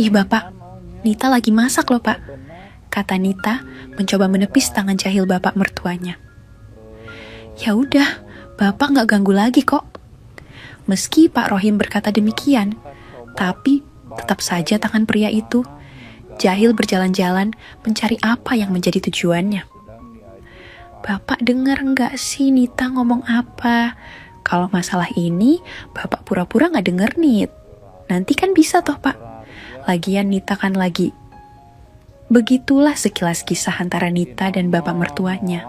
Ih Bapak, Nita lagi masak loh Pak, kata Nita mencoba menepis tangan jahil bapak mertuanya. Ya udah, Bapak gak ganggu lagi kok. Meski Pak Rohim berkata demikian, tapi tetap saja tangan pria itu jahil berjalan-jalan mencari apa yang menjadi tujuannya. Bapak dengar nggak sih Nita ngomong apa? Kalau masalah ini, Bapak pura-pura nggak denger nih. Nanti kan bisa toh Pak. Lagian Nita kan lagi. Begitulah sekilas kisah antara Nita dan bapak mertuanya.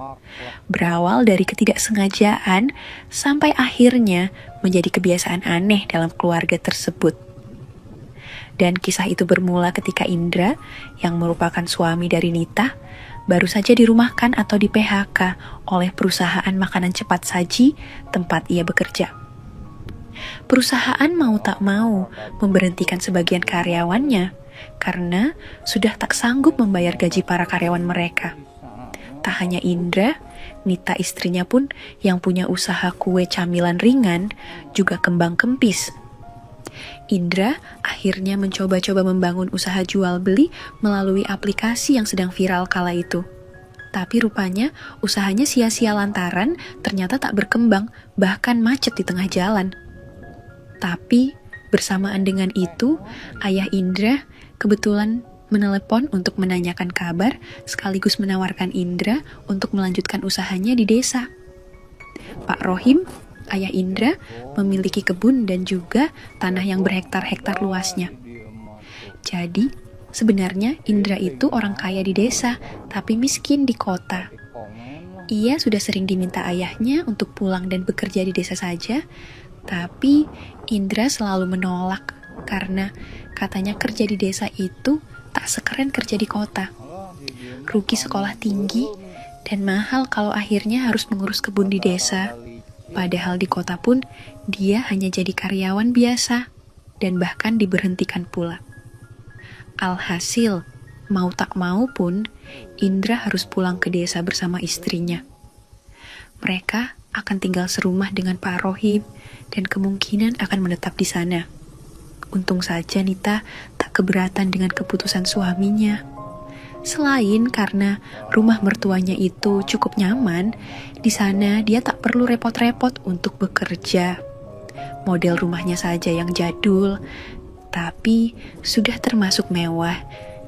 Berawal dari ketidaksengajaan sampai akhirnya menjadi kebiasaan aneh dalam keluarga tersebut. Dan kisah itu bermula ketika Indra, yang merupakan suami dari Nita, baru saja dirumahkan atau di PHK oleh perusahaan makanan cepat saji tempat ia bekerja. Perusahaan mau tak mau memberhentikan sebagian karyawannya karena sudah tak sanggup membayar gaji para karyawan mereka. Tak hanya Indra, Nita istrinya pun yang punya usaha kue camilan ringan juga kembang kempis. Indra akhirnya mencoba-coba membangun usaha jual beli melalui aplikasi yang sedang viral kala itu. Tapi rupanya usahanya sia-sia lantaran ternyata tak berkembang, bahkan macet di tengah jalan. Tapi bersamaan dengan itu, ayah Indra kebetulan menelepon untuk menanyakan kabar sekaligus menawarkan Indra untuk melanjutkan usahanya di desa. Pak Rohim, ayah Indra, memiliki kebun dan juga tanah yang berhektar-hektar luasnya. Jadi, sebenarnya Indra itu orang kaya di desa, tapi miskin di kota. Ia sudah sering diminta ayahnya untuk pulang dan bekerja di desa saja, tapi Indra selalu menolak karena katanya kerja di desa itu tak sekeren kerja di kota. Rugi sekolah tinggi dan mahal kalau akhirnya harus mengurus kebun di desa. Padahal di kota pun dia hanya jadi karyawan biasa dan bahkan diberhentikan pula. Alhasil, mau tak mau pun Indra harus pulang ke desa bersama istrinya. Mereka akan tinggal serumah dengan Pak Rohim dan kemungkinan akan menetap di sana. Untung saja Nita tak keberatan dengan keputusan suaminya. Selain karena rumah mertuanya itu cukup nyaman, di sana dia tak perlu repot-repot untuk bekerja. Model rumahnya saja yang jadul, tapi sudah termasuk mewah.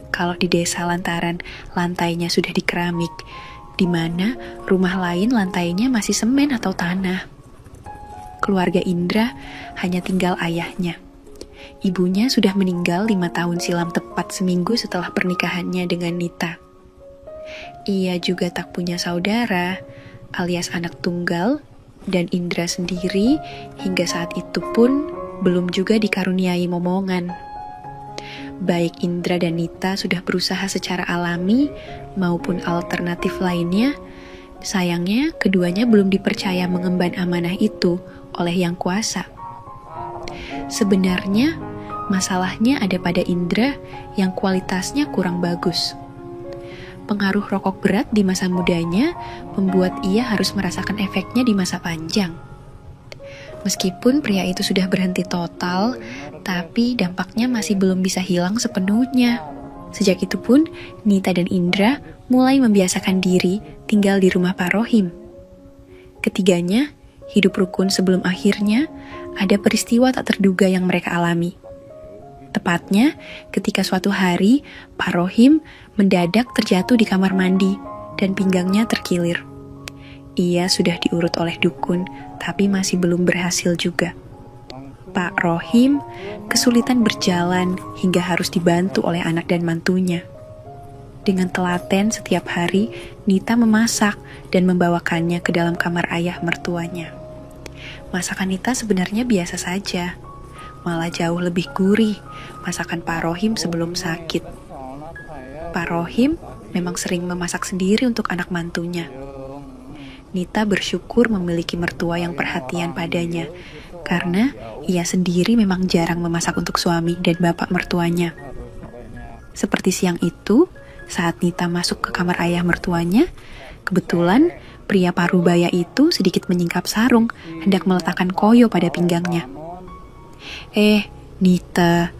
Kalau di desa lantaran lantainya sudah di keramik, di mana rumah lain lantainya masih semen atau tanah. Keluarga Indra hanya tinggal ayahnya. Ibunya sudah meninggal 5 tahun silam tepat seminggu setelah pernikahannya dengan Nita. Ia juga tak punya saudara, alias anak tunggal, dan Indra sendiri hingga saat itu pun belum juga dikaruniai momongan. Baik Indra dan Nita sudah berusaha secara alami maupun alternatif lainnya, sayangnya keduanya belum dipercaya mengemban amanah itu oleh Yang Kuasa. Sebenarnya, masalahnya ada pada Indra yang kualitasnya kurang bagus. Pengaruh rokok berat di masa mudanya membuat ia harus merasakan efeknya di masa panjang. Meskipun pria itu sudah berhenti total, tapi dampaknya masih belum bisa hilang sepenuhnya. Sejak itu pun, Nita dan Indra mulai membiasakan diri tinggal di rumah Pak Rohim. Ketiganya hidup rukun sebelum akhirnya ada peristiwa tak terduga yang mereka alami. Tepatnya ketika suatu hari Pak Rohim mendadak terjatuh di kamar mandi dan pinggangnya terkilir. Ia sudah diurut oleh dukun, tapi masih belum berhasil juga. Pak Rohim kesulitan berjalan hingga harus dibantu oleh anak dan mantunya. Dengan telaten setiap hari, Nita memasak dan membawakannya ke dalam kamar ayah mertuanya. Masakan Nita sebenarnya biasa saja, malah jauh lebih gurih masakan Pak Rohim sebelum sakit. Pak Rohim memang sering memasak sendiri untuk anak mantunya. Nita bersyukur memiliki mertua yang perhatian padanya, karena ia sendiri memang jarang memasak untuk suami dan bapak mertuanya. Seperti siang itu, saat Nita masuk ke kamar ayah mertuanya, kebetulan pria parubaya itu sedikit menyingkap sarung, hendak meletakkan koyo pada pinggangnya. Nita,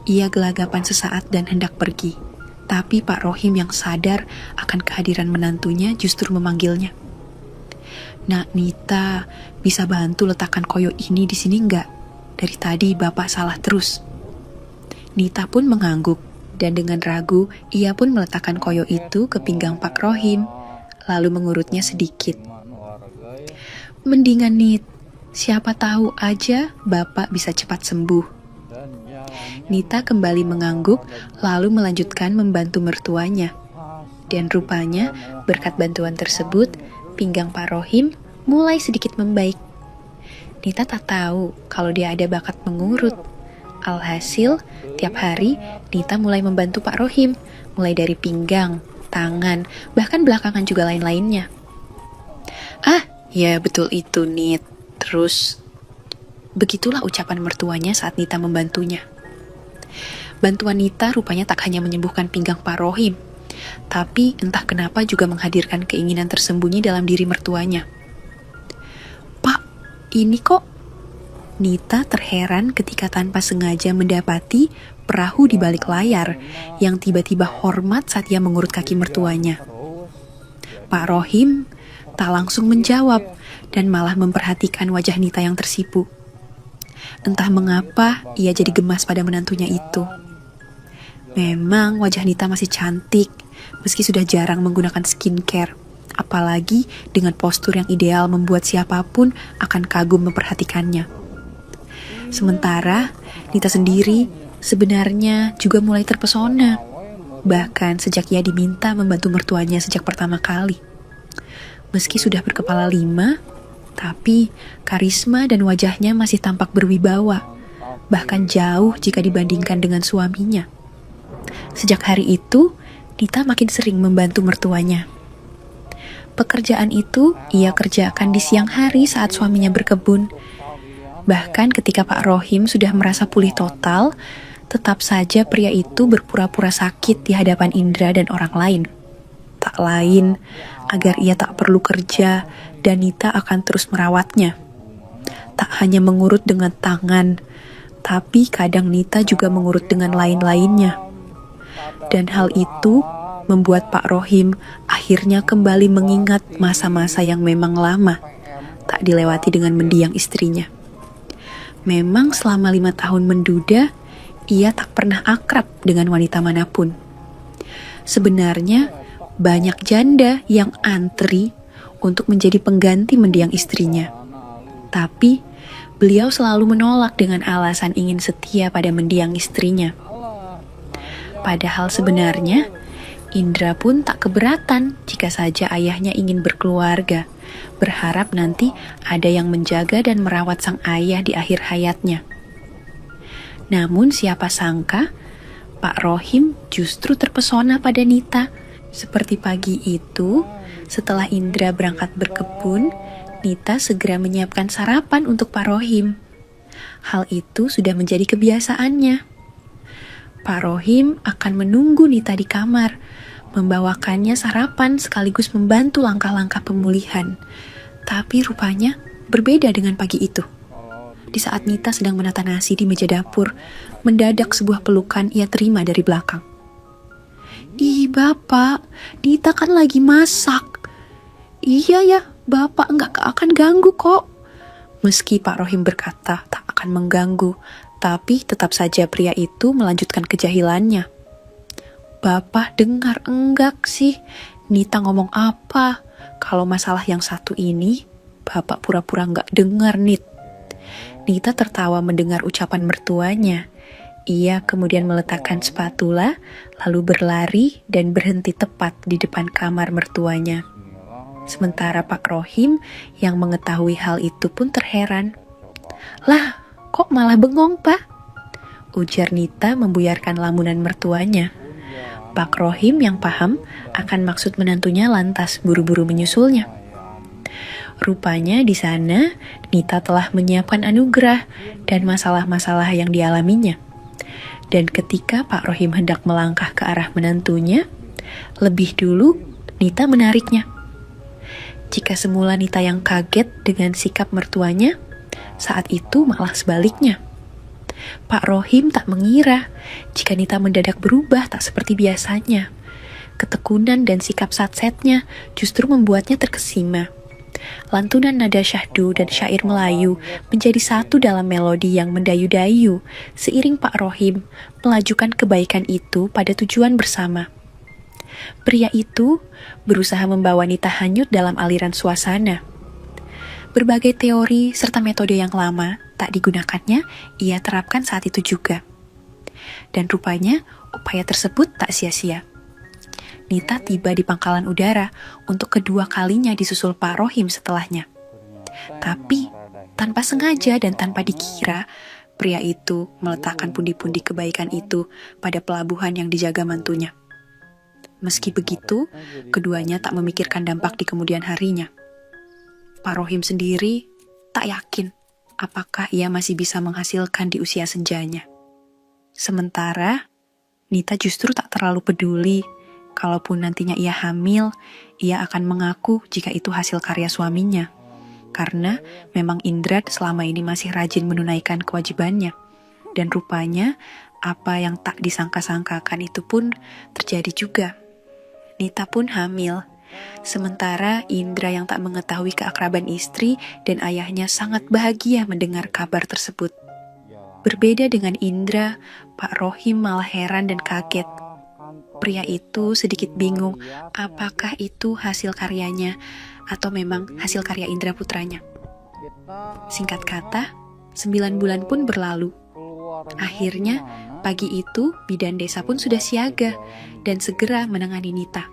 Ia gelagapan sesaat dan hendak pergi. Tapi Pak Rohim yang sadar akan kehadiran menantunya justru memanggilnya. "Nak Nita, bisa bantu letakkan koyo ini di sini enggak? Dari tadi Bapak salah terus." Nita pun mengangguk, dan dengan ragu ia pun meletakkan koyo itu ke pinggang Pak Rohim, lalu mengurutnya sedikit. "Mendingan Nit, siapa tahu aja Bapak bisa cepat sembuh." Nita kembali mengangguk, lalu melanjutkan membantu mertuanya. Dan rupanya, berkat bantuan tersebut, pinggang Pak Rohim mulai sedikit membaik. Nita tak tahu kalau dia ada bakat mengurut. Alhasil, tiap hari Nita mulai membantu Pak Rohim, mulai dari pinggang, tangan, bahkan belakangan juga lain-lainnya. "Ah, ya betul itu, Nit." Terus, begitulah ucapan mertuanya saat Nita membantunya. Bantuan Nita rupanya tak hanya menyembuhkan pinggang Pak Rohim, tapi entah kenapa juga menghadirkan keinginan tersembunyi dalam diri mertuanya. "Pak, ini kok..." Nita terheran ketika tanpa sengaja mendapati perahu di balik layar yang tiba-tiba hormat saat ia mengurut kaki mertuanya. Pak Rohim tak langsung menjawab dan malah memperhatikan wajah Nita yang tersipu. Entah mengapa ia jadi gemas pada menantunya itu. Memang wajah Nita masih cantik, meski sudah jarang menggunakan skincare. Apalagi dengan postur yang ideal membuat siapapun akan kagum memperhatikannya. Sementara Nita sendiri sebenarnya juga mulai terpesona. Bahkan sejak ia diminta membantu mertuanya sejak pertama kali. Meski sudah berkepala 5, tapi karisma dan wajahnya masih tampak berwibawa, bahkan jauh jika dibandingkan dengan suaminya. Sejak hari itu, Nita makin sering membantu mertuanya. Pekerjaan itu ia kerjakan di siang hari saat suaminya berkebun. Bahkan ketika Pak Rohim sudah merasa pulih total, tetap saja pria itu berpura-pura sakit di hadapan Indra dan orang lain. Tak lain, agar ia tak perlu kerja dan Nita akan terus merawatnya. Tak hanya mengurut dengan tangan, tapi kadang Nita juga mengurut dengan lain-lainnya. Dan hal itu membuat Pak Rohim akhirnya kembali mengingat masa-masa yang memang lama, tak dilewati dengan mendiang istrinya. Memang selama 5 tahun menduda, ia tak pernah akrab dengan wanita manapun. Sebenarnya, banyak janda yang antri untuk menjadi pengganti mendiang istrinya. Tapi, beliau selalu menolak dengan alasan ingin setia pada mendiang istrinya. Padahal sebenarnya, Indra pun tak keberatan jika saja ayahnya ingin berkeluarga, berharap nanti ada yang menjaga dan merawat sang ayah di akhir hayatnya. Namun siapa sangka, Pak Rohim justru terpesona pada Nita. Seperti pagi itu, setelah Indra berangkat berkebun, Nita segera menyiapkan sarapan untuk Pak Rohim. Hal itu sudah menjadi kebiasaannya. Pak Rohim akan menunggu Nita di kamar, membawakannya sarapan sekaligus membantu langkah-langkah pemulihan. Tapi rupanya berbeda dengan pagi itu. Di saat Nita sedang menata nasi di meja dapur, mendadak sebuah pelukan ia terima dari belakang. "Ih Bapak, Nita kan lagi masak." "Iya ya, Bapak nggak akan ganggu kok." Meski Pak Rohim berkata tak akan mengganggu, tapi tetap saja pria itu melanjutkan kejahilannya. "Bapak dengar enggak sih? Nita ngomong apa? Kalau masalah yang satu ini, Bapak pura-pura nggak dengar, Nit." Nita tertawa mendengar ucapan mertuanya. Ia kemudian meletakkan spatula, lalu berlari dan berhenti tepat di depan kamar mertuanya. Sementara Pak Rohim yang mengetahui hal itu pun terheran. "Lah, kok malah bengong, Pak?" ujar Nita membuyarkan lamunan mertuanya. Pak Rohim yang paham akan maksud menantunya lantas buru-buru menyusulnya. Rupanya di sana Nita telah menyiapkan anugerah dan masalah-masalah yang dialaminya. Dan ketika Pak Rohim hendak melangkah ke arah menantunya, lebih dulu Nita menariknya. Jika semula Nita yang kaget dengan sikap mertuanya, saat itu malah sebaliknya. Pak Rohim tak mengira jika Nita mendadak berubah tak seperti biasanya. Ketekunan dan sikap satsetnya justru membuatnya terkesima. Lantunan nada syahdu dan syair Melayu menjadi satu dalam melodi yang mendayu-dayu seiring Pak Rohim melajukan kebaikan itu pada tujuan bersama. Pria itu berusaha membawa Nita hanyut dalam aliran suasana. Berbagai teori serta metode yang lama tak digunakannya ia terapkan saat itu juga. Dan rupanya upaya tersebut tak sia-sia. Nita tiba di pangkalan udara untuk kedua kalinya disusul Pak Rohim setelahnya. Tapi tanpa sengaja dan tanpa dikira, pria itu meletakkan pundi-pundi kebaikan itu pada pelabuhan yang dijaga mantunya. Meski begitu, keduanya tak memikirkan dampak di kemudian harinya. Pak Rohim sendiri tak yakin apakah ia masih bisa menghasilkan di usia senjanya. Sementara, Nita justru tak terlalu peduli. Kalaupun nantinya ia hamil, ia akan mengaku jika itu hasil karya suaminya. Karena memang Indra selama ini masih rajin menunaikan kewajibannya. Dan rupanya, apa yang tak disangka-sangkakan itu pun terjadi juga. Nita pun hamil. Sementara Indra yang tak mengetahui keakraban istri dan ayahnya sangat bahagia mendengar kabar tersebut. Berbeda dengan Indra, Pak Rohim malah heran dan kaget. Pria itu sedikit bingung apakah itu hasil karyanya atau memang hasil karya Indra putranya. Singkat kata, 9 bulan pun berlalu. Akhirnya, pagi itu bidan desa pun sudah siaga dan segera menangani Nita.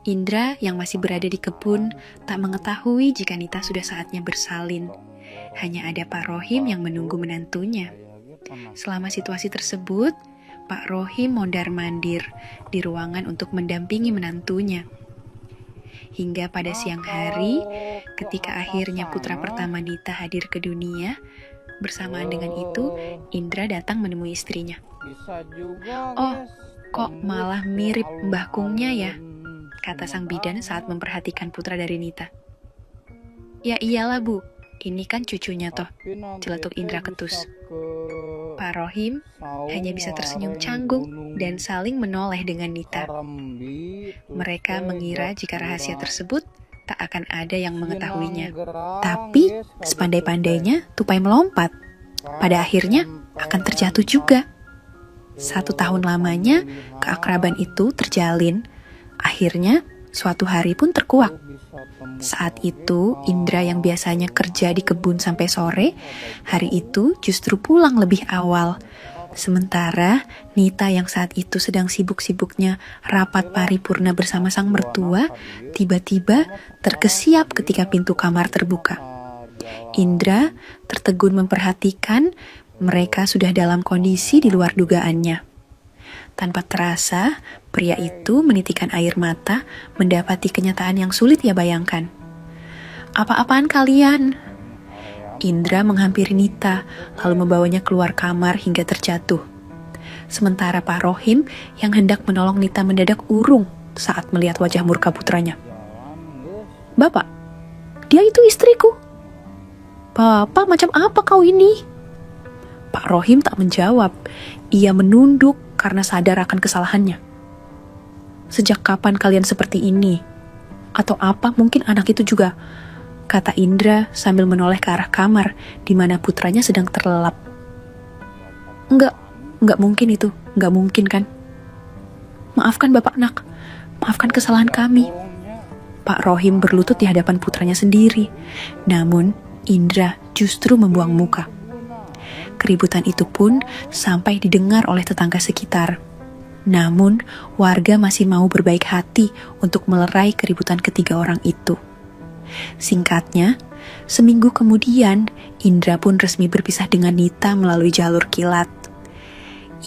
Indra yang masih berada di kebun tak mengetahui jika Nita sudah saatnya bersalin. Hanya ada Pak Rohim yang menunggu menantunya. Selama situasi tersebut, Pak Rohim mondar-mandir di ruangan untuk mendampingi menantunya. Hingga pada siang hari, ketika akhirnya putra pertama Nita hadir ke dunia, bersamaan dengan itu, Indra datang menemui istrinya. "Oh, kok malah mirip Mbah Kungnya ya?" kata sang bidan saat memperhatikan putra dari Nita. "Ya iyalah Bu, ini kan cucunya toh," celetuk Indra ketus. Pak Rohim hanya bisa tersenyum canggung dan saling menoleh dengan Nita. Mereka mengira jika rahasia tersebut tak akan ada yang mengetahuinya. Tapi sepandai-pandainya tupai melompat. Pada akhirnya akan terjatuh juga. 1 tahun lamanya keakraban itu terjalin. Akhirnya suatu hari pun terkuak. Saat itu, Indra yang biasanya kerja di kebun sampai sore, hari itu justru pulang lebih awal. Sementara Nita yang saat itu sedang sibuk-sibuknya rapat paripurna bersama sang mertua, tiba-tiba terkesiap ketika pintu kamar terbuka. Indra tertegun memperhatikan mereka sudah dalam kondisi di luar dugaannya. Tanpa terasa, pria itu menitikan air mata mendapati kenyataan yang sulit ia bayangkan. "Apa-apaan kalian?" Indra menghampiri Nita, lalu membawanya keluar kamar hingga terjatuh. Sementara Pak Rohim yang hendak menolong Nita mendadak urung saat melihat wajah murka putranya. "Bapak, dia itu istriku." "Bapak, macam apa kau ini?" Pak Rohim tak menjawab. Ia menunduk karena sadar akan kesalahannya. "Sejak kapan kalian seperti ini? Atau apa mungkin anak itu juga?" kata Indra sambil menoleh ke arah kamar di mana putranya sedang terlelap. Enggak mungkin itu, enggak mungkin kan? "Maafkan Bapak Nak, maafkan kesalahan kami." Pak Rohim berlutut di hadapan putranya sendiri. Namun Indra justru membuang muka. Keributan itu pun sampai didengar oleh tetangga sekitar. Namun, warga masih mau berbaik hati untuk melerai keributan ketiga orang itu. Singkatnya, seminggu kemudian, Indra pun resmi berpisah dengan Nita melalui jalur kilat.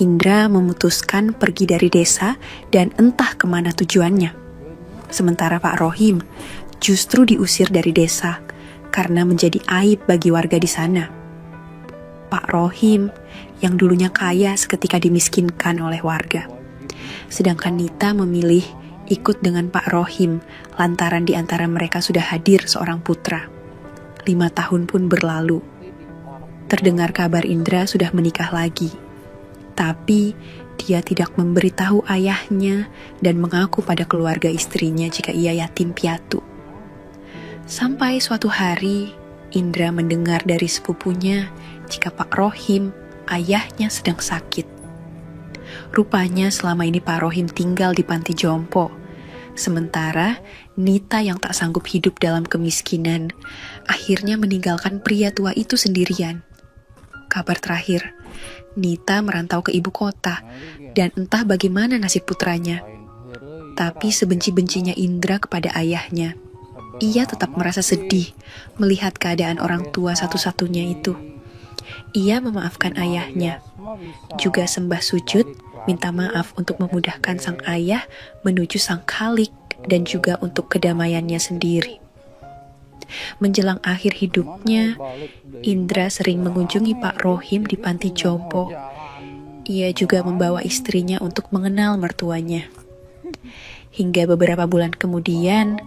Indra memutuskan pergi dari desa dan entah kemana tujuannya. Sementara Pak Rohim justru diusir dari desa karena menjadi aib bagi warga di sana. Pak Rohim yang dulunya kaya seketika dimiskinkan oleh warga. Sedangkan Nita memilih ikut dengan Pak Rohim lantaran di antara mereka sudah hadir seorang putra. 5 tahun pun berlalu. terdengar kabar Indra sudah menikah lagi. Tapi dia tidak memberitahu ayahnya dan mengaku pada keluarga istrinya jika ia yatim piatu. Sampai suatu hari, Indra mendengar dari sepupunya jika Pak Rohim, ayahnya sedang sakit. Rupanya selama ini Pak Rohim tinggal di panti jompo. Sementara Nita yang tak sanggup hidup dalam kemiskinan, akhirnya meninggalkan pria tua itu sendirian. Kabar terakhir, Nita merantau ke ibu kota, dan entah bagaimana nasib putranya. Tapi sebenci-bencinya Indra kepada ayahnya, ia tetap merasa sedih melihat keadaan orang tua satu-satunya itu. Ia memaafkan ayahnya, juga sembah sujud, minta maaf untuk memudahkan sang ayah menuju sang khalik dan juga untuk kedamaiannya sendiri. Menjelang akhir hidupnya, Indra sering mengunjungi Pak Rohim di panti jompo. Ia juga membawa istrinya untuk mengenal mertuanya. Hingga beberapa bulan kemudian,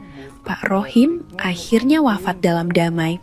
Pak Rohim akhirnya wafat dalam damai